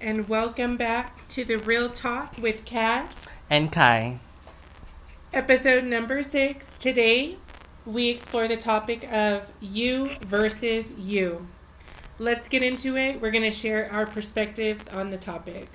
and welcome back to The Real Talk with Cass and Kai. Episode number 6. Today, we explore the topic of you versus you. Let's get into it. We're going to share our perspectives on the topic.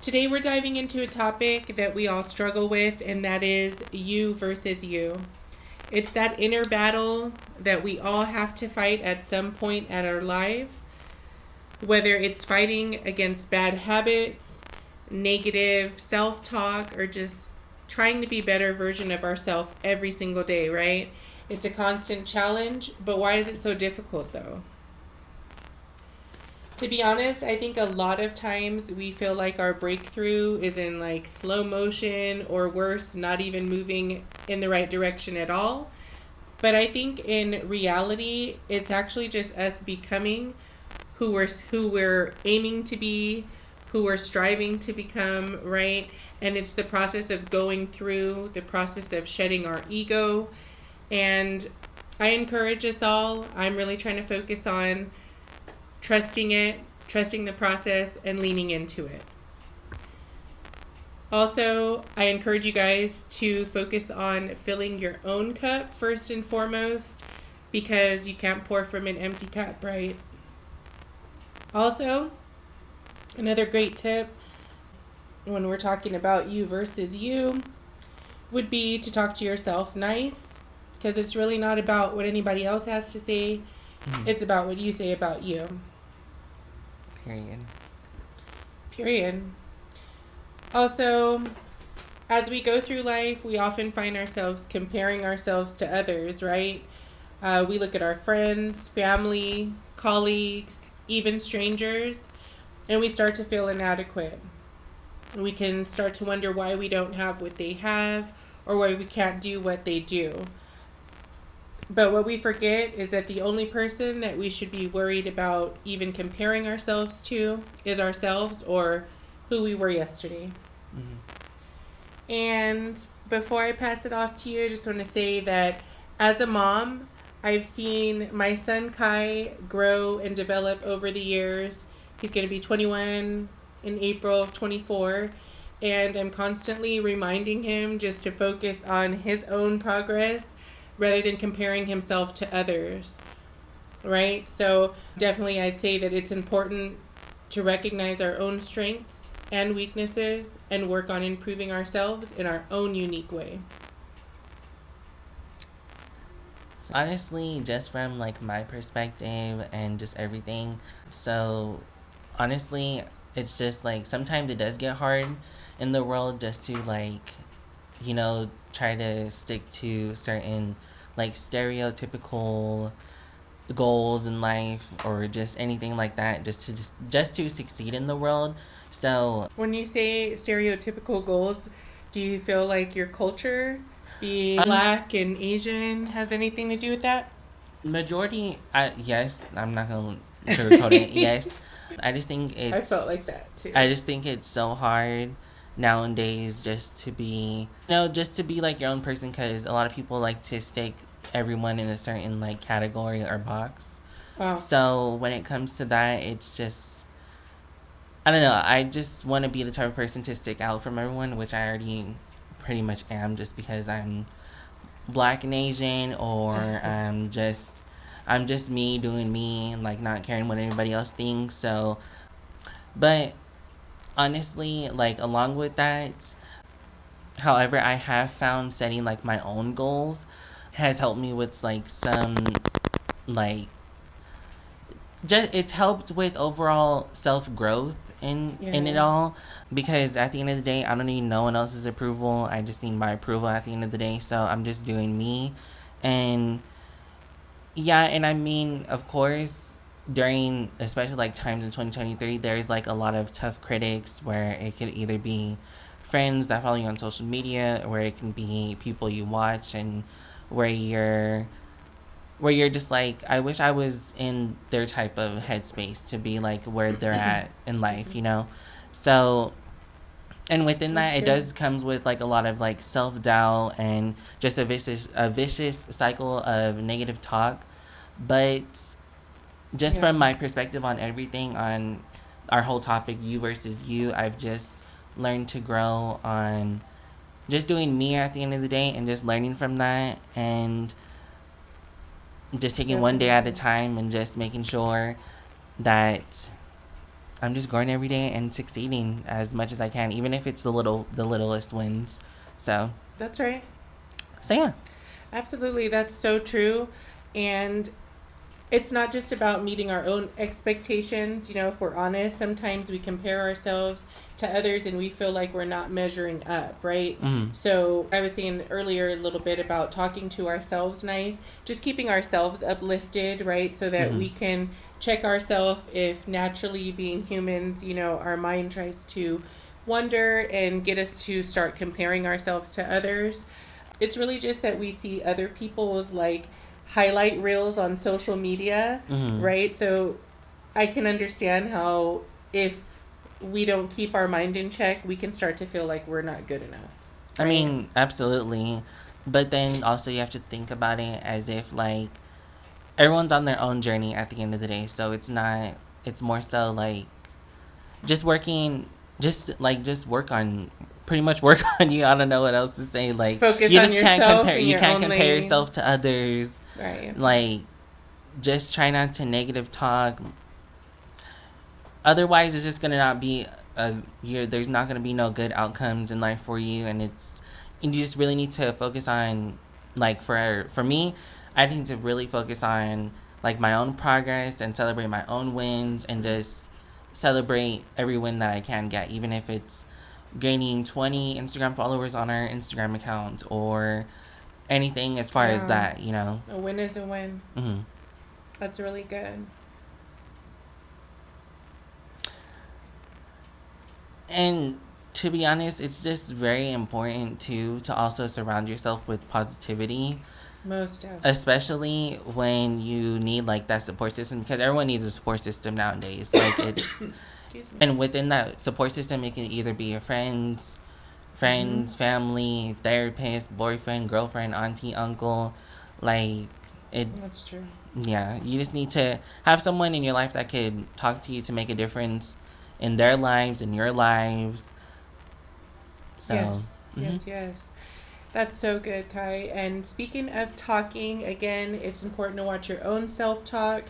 Today, we're diving into a topic that we all struggle with, and that is you versus you. It's that inner battle that we all have to fight at some point at our life, whether it's fighting against bad habits, negative self-talk, or just trying to be a better version of ourselves every single day, right? It's a constant challenge, but why is it so difficult though? To be honest, I think a lot of times we feel like our breakthrough is in like slow motion, or worse, not even moving in the right direction at all. But I think in reality, it's actually just us becoming who we're aiming to be, who we're striving to become, right? And it's the process of going through the process of shedding our ego. And I encourage us all. I'm really trying to focus on trusting the process, and leaning into it. Also, I encourage you guys to focus on filling your own cup first and foremost, because you can't pour from an empty cup, right? Also, another great tip when we're talking about you versus you would be to talk to yourself nice, because it's really not about what anybody else has to say. It's about what you say about you. Period. Also, as we go through life, we often find ourselves comparing ourselves to others, right? We look at our friends, family, colleagues, even strangers, and we start to feel inadequate. We can start to wonder why we don't have what they have, or why we can't do what they do. But what we forget is that the only person that we should be worried about even comparing ourselves to is ourselves, or who we were yesterday. Mm-hmm. And before I pass it off to you, I just want to say that as a mom, I've seen my son Kai grow and develop over the years. He's going to be 21 in April of 24. And I'm constantly reminding him just to focus on his own progress rather than comparing himself to others, right? So definitely I'd say that it's important to recognize our own strengths and weaknesses and work on improving ourselves in our own unique way. Honestly, just from like my perspective and just everything, so honestly, it's just like sometimes it does get hard in the world just to like, try to stick to certain like stereotypical goals in life, or just anything like that, just to succeed in the world. So when you say stereotypical goals, do you feel like your culture, being Black and Asian, has anything to do with that? Majority, yes. I'm not gonna sugarcoat it. Yes, I just think it's. I felt like that too. I just think it's so hard nowadays just to be, like your own person, because a lot of people like to stick everyone in a certain like category or box. Oh. So when it comes to that, it's just, I don't know. I just want to be the type of person to stick out from everyone, which I already pretty much am, just because I'm Black and Asian, or I'm just me doing me, like not caring what anybody else thinks. So, but honestly, like along with that, however, I have found setting like my own goals has helped me with like some like it's helped with overall self-growth in it all, because at the end of the day, I don't need no one else's approval. I just need my approval at the end of the day. So I'm just doing me. And yeah, and I mean, of course, during especially like times in 2023, there's like a lot of tough critics, where it could either be friends that follow you on social media, or it can be people you watch, and where you're just like, I wish I was in their type of headspace to be like where they're at in life, So, and within that, it does comes with like a lot of like self-doubt and just a vicious cycle of negative talk. But just from my perspective on everything, on our whole topic, you versus you, I've just learned to grow on just doing me at the end of the day and just learning from that and just taking one day at a time and just making sure that I'm just growing every day and succeeding as much as I can, even if it's the littlest wins. So that's right. So yeah. Absolutely, that's so true. And it's not just about meeting our own expectations. You know, if we're honest, sometimes we compare ourselves to others and we feel like we're not measuring up, right? Mm-hmm. So I was saying earlier a little bit about talking to ourselves nice, just keeping ourselves uplifted, right? So that we can check ourselves if naturally being humans, you know, our mind tries to wonder and get us to start comparing ourselves to others. It's really just that we see other people's like highlight reels on social media, right? So I can understand how if we don't keep our mind in check, we can start to feel like we're not good enough. Right? I mean, absolutely. But then also you have to think about it as if like everyone's on their own journey at the end of the day. So it's more so like just work on pretty much work on you. I don't know what else to say. Like, focus you on just yourself. You can't compare yourself to others. Right. Like, just try not to negative talk. Otherwise, it's just gonna not be there's not gonna be no good outcomes in life for you, and you just really need to focus on, like, for me, I need to really focus on like my own progress and celebrate my own wins and just celebrate every win that I can get, even if it's gaining 20 Instagram followers on our Instagram account or anything as far as that, you know. A win is a win. Mm-hmm. That's really good. And to be honest, it's just very important to also surround yourself with positivity. Most definitely. Especially when you need like that support system, because everyone needs a support system nowadays. Like it's and within that support system, it can either be your friends, family, therapist, boyfriend, girlfriend, auntie, uncle. Like it. That's true. Yeah, you just need to have someone in your life that could talk to you to make a difference in their lives, in your lives. So, yes. That's so good, Kai. And speaking of talking, again, it's important to watch your own self-talk.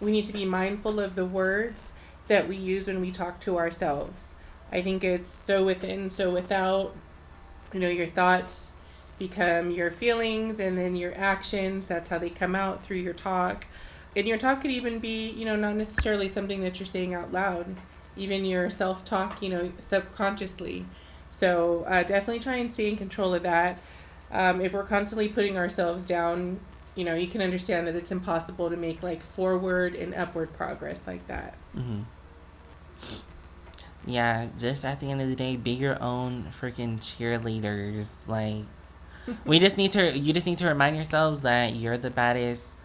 We need to be mindful of the words that we use when we talk to ourselves. I think it's so within, so without. You know, your thoughts become your feelings and then your actions. That's how they come out through your talk. And your talk could even be, you know, not necessarily something that you're saying out loud. Even your self-talk, you know, subconsciously. So definitely try and stay in control of that. If we're constantly putting ourselves down, you know, you can understand that it's impossible to make like forward and upward progress like that. Mm-hmm. Yeah, just at the end of the day, be your own freaking cheerleaders. Like, you just need to remind yourselves that you're the baddest.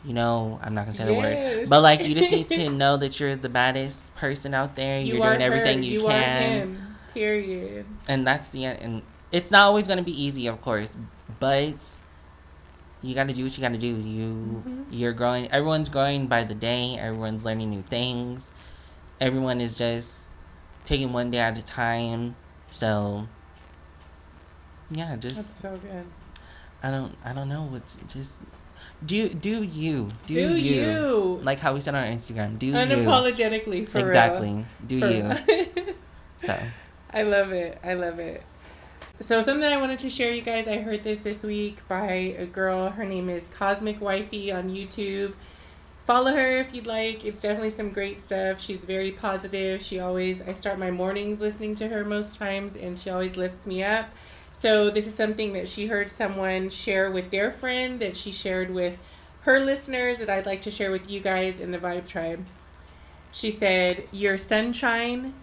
You know, I'm not gonna say the word, but like, you just need to know that you're the baddest person out there. You're doing everything you can. Are him. Period. And that's the end. And it's not always gonna be easy, of course, but you gotta do what you gotta do. You're growing. Everyone's growing by the day. Everyone's learning new things. Everyone is just taking one day at a time. So yeah, just that's so good. I don't know what's just do you like how we said on our Instagram, do unapologetically, for exactly real. Do for you so I love it. So something I wanted to share, you guys, I heard this week by a girl. Her name is Cosmic Wifey on YouTube. Follow her if you'd like. It's definitely some great stuff. She's very positive. I start my mornings listening to her most times, and she always lifts me up. So this is something that she heard someone share with their friend that she shared with her listeners that I'd like to share with you guys in the Vibe Tribe. She said, "Your sunshine,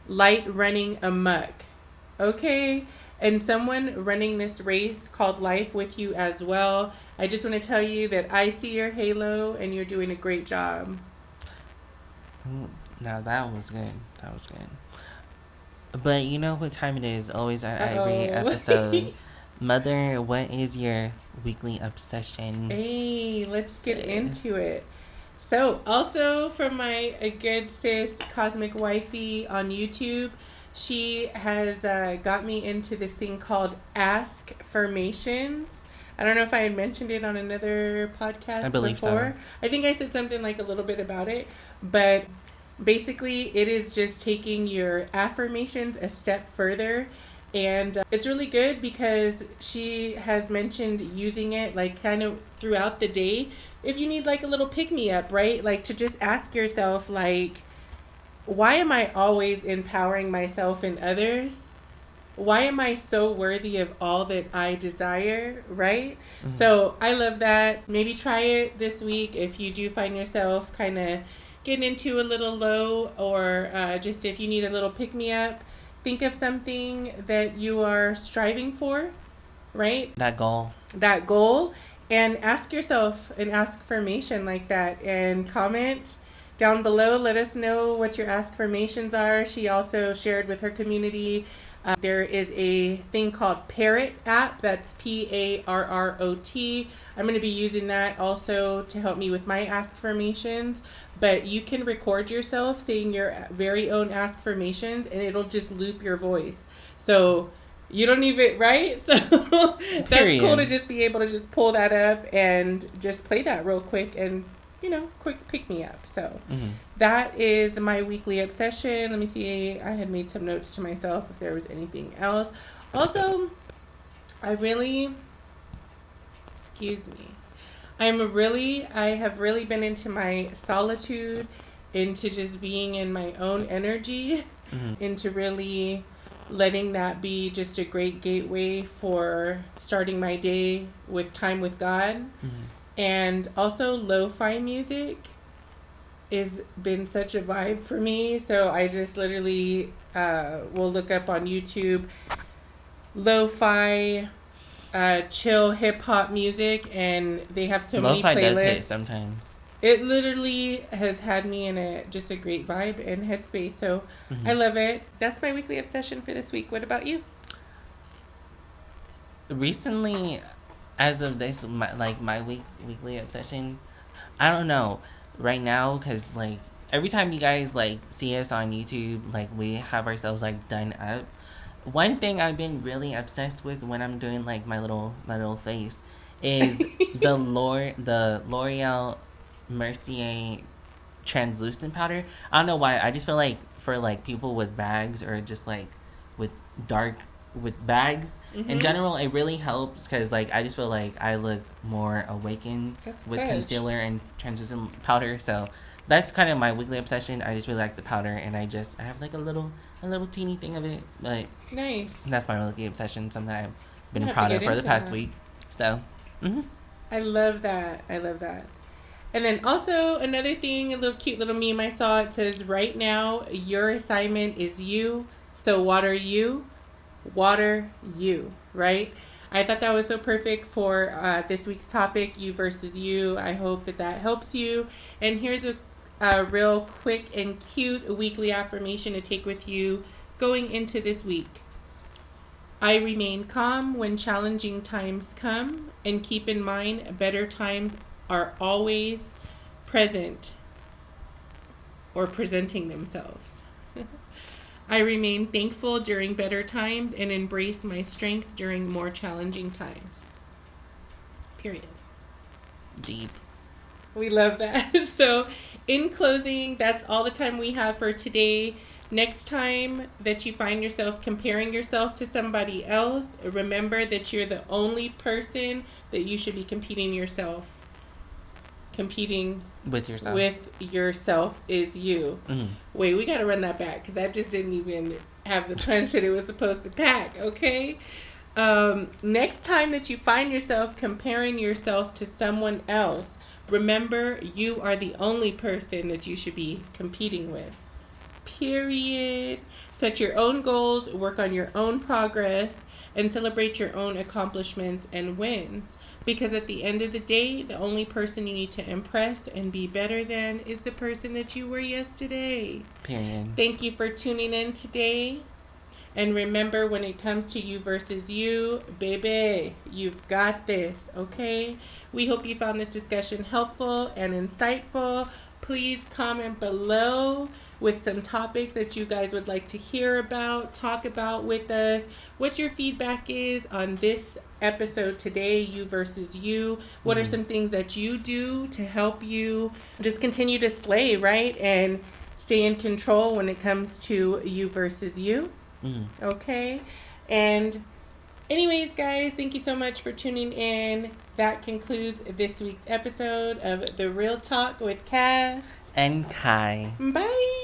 light running amok." Okay? And someone running this race called life with you as well. I just want to tell you that I see your halo and you're doing a great job. Now that was good. But you know what time it is? Always at every episode. Mother, what is your weekly obsession? Hey, let's get into it. So, also from my a good sis, Cosmic Wifey on YouTube, she has got me into this thing called Ask Formations. I don't know if I had mentioned it on another I podcast believe so. before. I think I said something like a little bit about it, but basically, it is just taking your affirmations a step further. And it's really good because she has mentioned using it like kind of throughout the day. If you need like a little pick me up, right? Like to just ask yourself, like, why am I always empowering myself and others? Why am I so worthy of all that I desire, right? Mm-hmm. So I love that. Maybe try it this week if you do find yourself kind of getting into a little low, or just if you need a little pick me up. Think of something that you are striving for, right? That goal. That goal, and ask yourself an affirmation like that and comment down below. Let us know what your affirmations are. She also shared with her community there is a thing called Parrot app. That's PARROT. I'm going to be using that also to help me with my affirmations. But you can record yourself saying your very own affirmations, and it'll just loop your voice. So you don't even, right? So that's cool to just be able to just pull that up and just play that real quick and, quick pick me up. So that is my weekly obsession. Let me see. I had made some notes to myself if there was anything else. Also, excuse me. I have really been into my solitude, into just being in my own energy, into really letting that be just a great gateway for starting my day with time with God. And also lo-fi music has been such a vibe for me. So I just literally will look up on YouTube lo-fi chill hip-hop music, and they have so many lo-fi playlists. Does hit sometimes. It literally has had me in just a great vibe and headspace. So I love it. That's my weekly obsession for this week. What about you? Recently, as of this, my weekly obsession, I don't know right now, because like every time you guys like see us on YouTube, like we have ourselves like done up. One thing I've been really obsessed with when I'm doing like my little face is the L'Oreal Mercier translucent powder. I don't know why. I just feel like for like people with bags, or just like with bags in general, it really helps, because like I just feel like I look more awakened with concealer and translucent powder. So that's kind of my weekly obsession. I just really like the powder, and I have like a little teeny thing of it, but nice. That's my weekly obsession. Something I've been proud of for the past week. So I love that. And then also another thing, a little cute little meme I saw. It says, right now your assignment is you, so water you, right? I thought that was so perfect for this week's topic, you versus you. I hope that helps you. And here's a real quick and cute weekly affirmation to take with you going into this week. I remain calm when challenging times come, and keep in mind better times are always present or presenting themselves. I remain thankful during better times and embrace my strength during more challenging times. Period. Deep. We love that. So, in closing, that's all the time we have for today. Next time that you find yourself comparing yourself to somebody else, remember that you're the only person that you should be competing with yourself is you. Wait, we got to run that back, because that just didn't even have the punch that it was supposed to pack, okay? Next time that you find yourself comparing yourself to someone else, remember you are the only person that you should be competing with. Period. Set your own goals, work on your own progress, and celebrate your own accomplishments and wins. Because at the end of the day, the only person you need to impress and be better than is the person that you were yesterday. Period. Thank you for tuning in today. And remember, when it comes to you versus you, baby, you've got this, okay? We hope you found this discussion helpful and insightful. Please comment below with some topics that you guys would like to hear about, talk about with us, what your feedback is on this episode today, you versus you. What are some things that you do to help you just continue to slay, right? And stay in control when it comes to you versus you. Okay? And anyways, guys, thank you so much for tuning in. That concludes this week's episode of The Real Talk with Cass and Kai. Bye.